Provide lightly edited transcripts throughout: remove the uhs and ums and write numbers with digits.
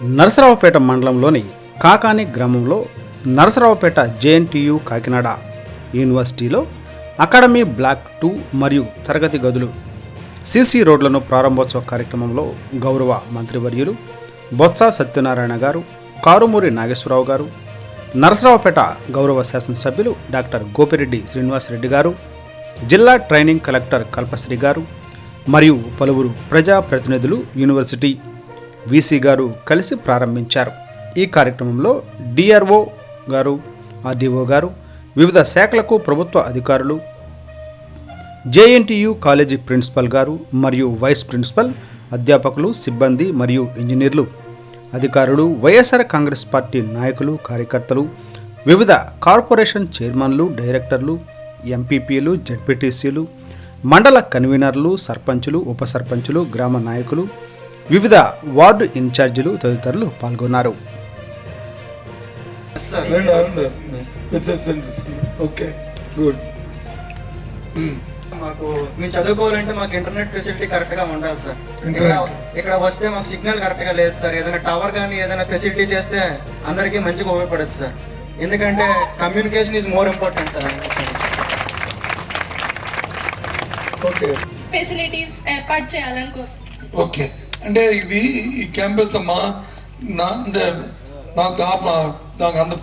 నరసరావుపేట మండలంలోని కాకాని గ్రామంలో నరసరావుపేట జేఎన్టీయు కాకినాడ యూనివర్సిటీలో అకాడమీ బ్లాక్ 2 మరియు తరగతి గదులు సీసీ రోడ్లను ప్రారంభోత్సవ కార్యక్రమంలో గౌరవ మంత్రివర్యులు బొత్స సత్యనారాయణ గారు, కారుమూరి నాగేశ్వరరావు గారు, నరసరావుపేట గౌరవ శాసనసభ్యులు డాక్టర్ గోపిరెడ్డి శ్రీనివాసరెడ్డి గారు, జిల్లా ట్రైనింగ్ కలెక్టర్ కల్పశ్రీ గారు మరియు పలువురు ప్రజాప్రతినిధులు, యూనివర్సిటీ వీసీ గారు కలిసి ప్రారంభించారు. ఈ కార్యక్రమంలో డిఆర్ఓ గారు, ఆర్డీఓ గారు, వివిధ శాఖలకు ప్రభుత్వ అధికారులు, జేఎన్టీయు కాలేజీ ప్రిన్సిపల్ గారు మరియు వైస్ ప్రిన్సిపల్, అధ్యాపకులు, సిబ్బంది మరియు ఇంజనీర్లు, అధికారులు, వైఎస్ఆర్ కాంగ్రెస్ పార్టీ నాయకులు, కార్యకర్తలు, వివిధ కార్పొరేషన్ చైర్మన్లు, డైరెక్టర్లు, ఎంపీపీలు, జెడ్పీటీసీలు, మండల కన్వీనర్లు, సర్పంచులు, ఉప సర్పంచులు, గ్రామ నాయకులు, వివిధ వార్డు ఇన్ఛార్జీలు తదితరులు పాల్గొన్నారు. మాకు మేము చదువుకోవాలంటే మాకు ఇంటర్నెట్ ఫెసిలిటీ కరెక్ట్ గా ఉండాలి సార్. ఇక్కడ వస్తే మాకు సిగ్నల్ కరెక్ట్ గా లేదు సార్. ఏదైనా టవర్ కానీ ఏదైనా ఫెసిలిటీ చేస్తే అందరికీ మంచిగా ఉపయోగపడదు సార్. ఎందుకంటే communication is more important sir. Okay, facilities ఏర్పాటు చేయాలనుకో. ఓకే, అంటే ఇది ఈ క్యాంపస్ అమ్మా నాకు అంత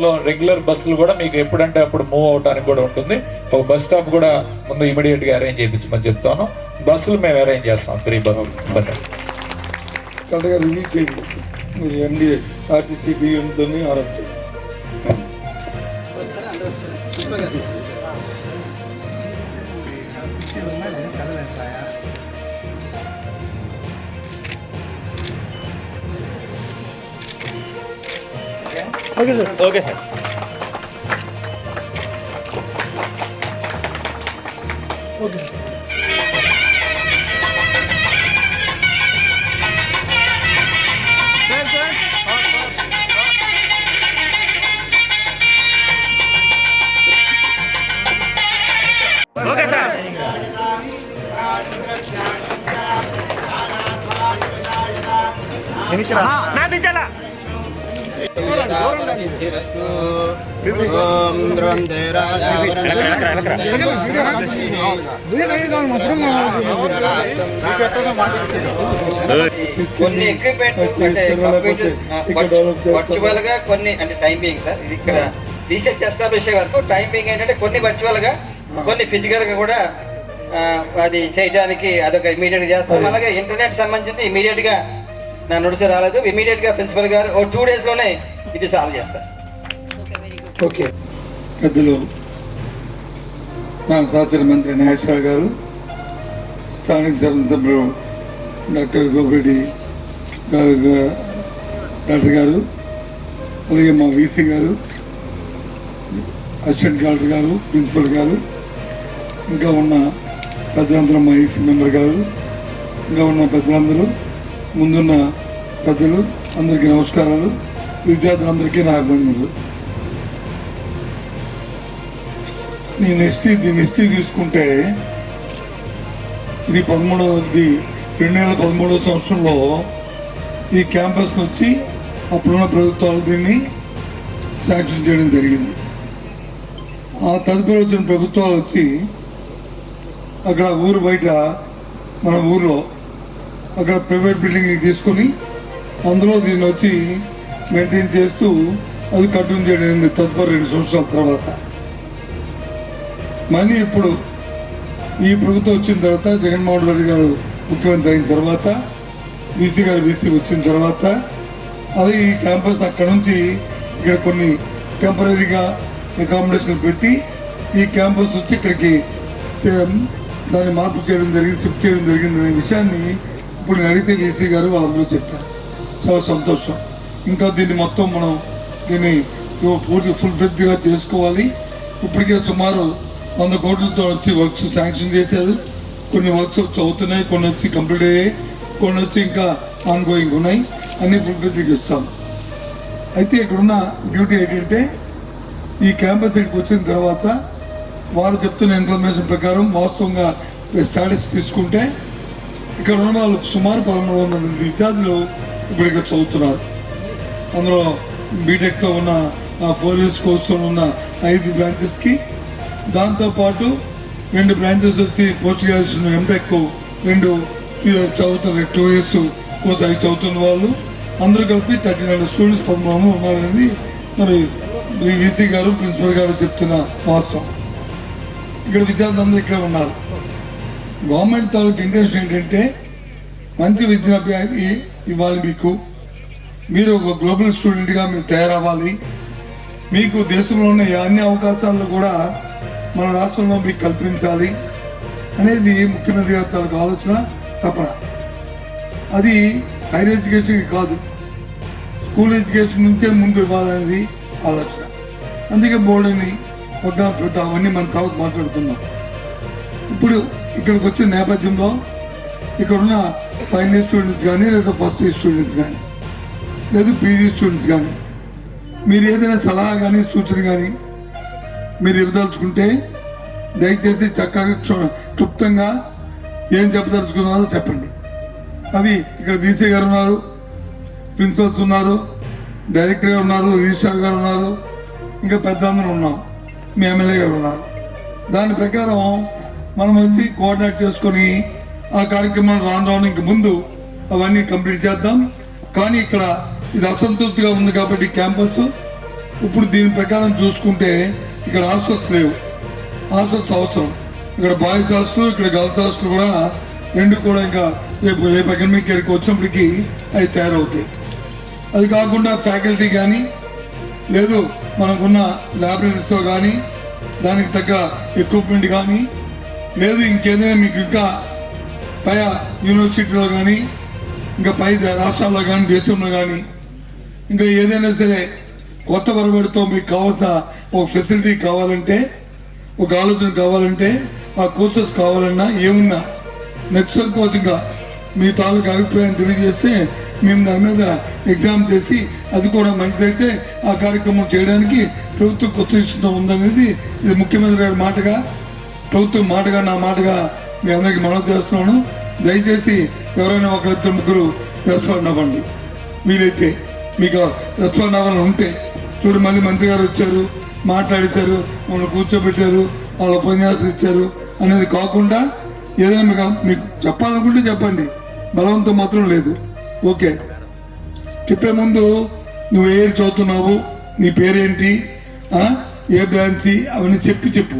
లో రెగ్యులర్ బస్సులు కూడా మీకు ఎప్పుడంటే అప్పుడు మూవ్ అవడానికి కూడా ఉంటుంది. ఒక బస్ స్టాప్ కూడా ముందు ఇమీడియట్ గా అరేంజ్ చేయించమని చెప్తాను. బస్సులు మేము అరేంజ్ చేస్తాం, ఫ్రీ బస్సులు. కరెక్ట్గా రిలీజ్ చేయండి మీరు ఎండి ఆర్టీసీ డిఎంతో ఆరోగ్యం. Okay sir. Okay sir. Okay okay sir. నా దించాలా కొన్ని ఎక్విప్మెంట్ వర్చువల్ గా కొన్ని అంటే టైమింగ్ సార్. ఇది ఇక్కడ రీసెర్చ్ ఎస్టాబ్లిష్ అయ్యే వరకు టైమింగ్ ఏంటంటే కొన్ని వర్చువల్ గా కొన్ని ఫిజికల్ గా కూడా అది చేయడానికి అదొక ఇమీడియట్ గా చేస్తాం. అలాగే ఇంటర్నెట్ సంబంధించింది ఇమీడియట్ గా నా నోటీస్ రాలేదు, ఇమీడియట్ గా ప్రిన్సిపల్ గారు 2 days లోనే ఇది సాల్వ్ చేస్తారు. ఓకే, పెద్దలు నా సహచర మంత్రి నాగేశ్వరరావు గారు, స్థానిక శాసనసభ్యులు డాక్టర్ గోపిరెడ్డి డాక్టర్ గారు, అలాగే మా వీసీ గారు, అసిస్టెంట్ కలెక్టర్ గారు, ప్రిన్సిపల్ గారు, ఇంకా ఉన్న పెద్దలందరూ, మా ఈసీ మెంబర్ గారు, ఇంకా ఉన్న పెద్దలందరూ, ముందున్న పెద్దలు అందరికీ నమస్కారాలు. విద్యార్థులందరికీ నా అభినందనలు. దీని హిస్టరీ తీసుకుంటే ఇది 2013 సంవత్సరంలో ఈ క్యాంపస్ వచ్చి అప్పుడున్న ప్రభుత్వాలు దీన్ని శాంక్షన్ చేయడం జరిగింది. ఆ తదుపరి వచ్చిన ప్రభుత్వాలు వచ్చి అక్కడ ఊరు బయట మన ఊర్లో అక్కడ ప్రైవేట్ బిల్డింగ్ తీసుకొని అందులో దీన్ని వచ్చి మెయింటైన్ చేస్తూ అది కంటిన్యూ చేయడం తదుపరి 2 సంవత్సరాల తర్వాత. మళ్ళీ ఇప్పుడు ఈ ప్రభుత్వం వచ్చిన తర్వాత, జగన్మోహన్ రెడ్డి గారు ముఖ్యమంత్రి అయిన తర్వాత వీసీ గారు వీసీ వచ్చిన తర్వాత అలాగే ఈ క్యాంపస్ అక్కడ నుంచి ఇక్కడ కొన్ని టెంపరీగా అకామిడేషన్ పెట్టి ఈ క్యాంపస్ వచ్చి ఇక్కడికి దాన్ని మార్పు చేయడం జరిగింది, షిఫ్ట్ చేయడం జరిగింది అనే విషయాన్ని ఇప్పుడు నేను అడిగితే వీసీ గారు వాళ్ళందరూ చెప్పారు. చాలా సంతోషం. ఇంకా దీన్ని మొత్తం మనం దీన్ని పూర్తి ఫుల్ ఫ్లెడ్జ్గా చేసుకోవాలి. ఇప్పటికే సుమారు 100 కోట్లతో వచ్చి వర్క్స్ శాంక్షన్ చేశారు. కొన్ని వర్క్స్ అవుతున్నాయి, కొన్ని వచ్చి కంప్లీట్ అయ్యాయి, కొన్ని వచ్చి ఇంకా ఆన్గోయింగ్ ఉన్నాయి. అన్ని ఫుల్ ఫ్లెడ్జ్గా ఇస్తాం. అయితే ఇక్కడున్న డ్యూటీ ఏంటంటే ఈ క్యాంపస్ ఇక్కడికి వచ్చిన తర్వాత వారు చెప్తున్న ఇన్ఫర్మేషన్ ప్రకారం వాస్తవంగా స్టాటస్ తీసుకుంటే ఇక్కడ ఉన్న వాళ్ళు సుమారు 1300 మంది విద్యార్థులు ఇప్పుడు ఇక్కడ చదువుతున్నారు. అందులో బీటెక్తో ఉన్న 4 ఇయర్స్ కోర్సులో ఉన్న 5 బ్రాంచెస్కి, దాంతోపాటు 2 బ్రాంచెస్ వచ్చి పోస్ట్ గ్రాడ్యుయేషన్ ఎంటెక్ 2 చదువుతున్నారు, 2 ఇయర్స్ కోర్సు అవి చదువుతున్న వాళ్ళు అందరూ కలిపి 39 స్టూడెంట్స్ 1300 ఉన్నారనేది మరి వీసీ గారు ప్రిన్సిపల్ గారు చెప్తున్న వాస్తవం. ఇక్కడ విద్యార్థులు ఇక్కడ ఉన్నారు. గవర్నమెంట్ తాలూకు ఇంటెన్షన్ ఏంటంటే మంచి విద్య ఇవ్వాలి మీకు, మీరు ఒక గ్లోబల్ స్టూడెంట్గా మీరు తయారవ్వాలి, మీకు దేశంలో ఉన్న అన్ని అవకాశాలను కూడా మన రాష్ట్రంలో మీకు కల్పించాలి అనేది ముఖ్యమంత్రి గారి తాలూకు ఆలోచన, తపన. అది హైయర్ ఎడ్యుకేషన్ కాదు, స్కూల్ ఎడ్యుకేషన్ నుంచే ముందు ఇవ్వాలనేది ఆలోచన. అందుకే బోర్డు అని వద్దాలు పెట్టాం. అవన్నీ మన తర్వాత మాట్లాడుకుందాం. ఇప్పుడు ఇక్కడికి వచ్చిన నేపథ్యంలో ఇక్కడున్న ఫైనల్ ఇయర్ స్టూడెంట్స్ కానీ, లేదా ఫస్ట్ ఇయర్ స్టూడెంట్స్ కానీ, లేదా పీజీ స్టూడెంట్స్ కానీ, మీరు ఏదైనా సలహా కానీ సూచన కానీ మీరు ఇవ్వదలుచుకుంటే దయచేసి చక్కగా క్లుప్తంగా ఏం చెప్పదలుచుకున్నారో చెప్పండి. అవి ఇక్కడ వీసీ గారు ఉన్నారు, ప్రిన్సిపల్స్ ఉన్నారు, డైరెక్టర్ గారు ఉన్నారు, రిజిస్ట్రార్ గారు ఉన్నారు, ఇంకా పెద్దందరూ ఉన్నాం, మీ ఎమ్మెల్యే గారు ఉన్నారు. దాని ప్రకారం మనం వచ్చి కోఆర్డినేట్ చేసుకొని ఆ కార్యక్రమాలు రాను ఇంక ముందు అవన్నీ కంప్లీట్ చేద్దాం. కానీ ఇక్కడ ఇది అసంతృప్తిగా ఉంది కాబట్టి క్యాంపస్ ఇప్పుడు దీని ప్రకారం చూసుకుంటే ఇక్కడ హాస్టల్స్ లేవు. హాస్టల్స్ అవసరం. ఇక్కడ బాయ్స్ హాస్టల్, ఇక్కడ గర్ల్స్ హాస్టల్ కూడా 2 కూడా ఇంకా రేపు అకాడమిక్ ఇయర్కి వచ్చినప్పటికీ అవి తయారవుతాయి. అది కాకుండా ఫ్యాకల్టీ కానీ, లేదు మనకున్న ల్యాబొరేటరీస్లో కానీ, దానికి తగ్గ ఎక్విప్మెంట్ కానీ, లేదు ఇంకేదైనా మీకు ఇంకా పై యూనివర్సిటీలో కానీ, ఇంకా పై రాష్ట్రాల్లో కానీ, దేశంలో కానీ ఇంకా ఏదైనా సరే కొత్త వరబడితో మీకు కావాల్సిన ఒక ఫెసిలిటీ కావాలంటే, ఒక ఆలోచన కావాలంటే, ఆ కోర్సెస్ కావాలన్నా ఏమున్నా నెక్స్ట్ కోచింగ్గా మీ తాలూకు అభిప్రాయం తెలియజేస్తే మేము దాని మీద ఎగ్జామ్ చేసి అది కూడా మంచిదైతే ఆ కార్యక్రమం చేయడానికి ప్రభుత్వం కొత్త ఇష్టం ఉందనేది ఇది ముఖ్యమంత్రి గారి మాటగా, ప్రభుత్వం మాటగా, నా మాటగా మీ అందరికీ మనవి చేస్తున్నాను. దయచేసి ఎవరైనా 1-2-3 రెస్పాండ్ అవ్వండి. వీలైతే మీకు రెస్పాండ్ అవ్వాలని ఉంటే చూడు, మళ్ళీ మంత్రి గారు వచ్చారు, మాట్లాడించారు, మమ్మల్ని కూర్చోబెట్టారు, వాళ్ళ ఉపన్యాసం ఇచ్చారు అనేది కాకుండా ఏదైనా మీకు చెప్పాలనుకుంటే చెప్పండి, బలవంతం మాత్రం లేదు. ఓకే, చెప్పే ముందు నువ్వు ఏ చదువుతున్నావు, నీ పేరేంటి, ఏ బ్రాంచి, అవన్నీ చెప్పు.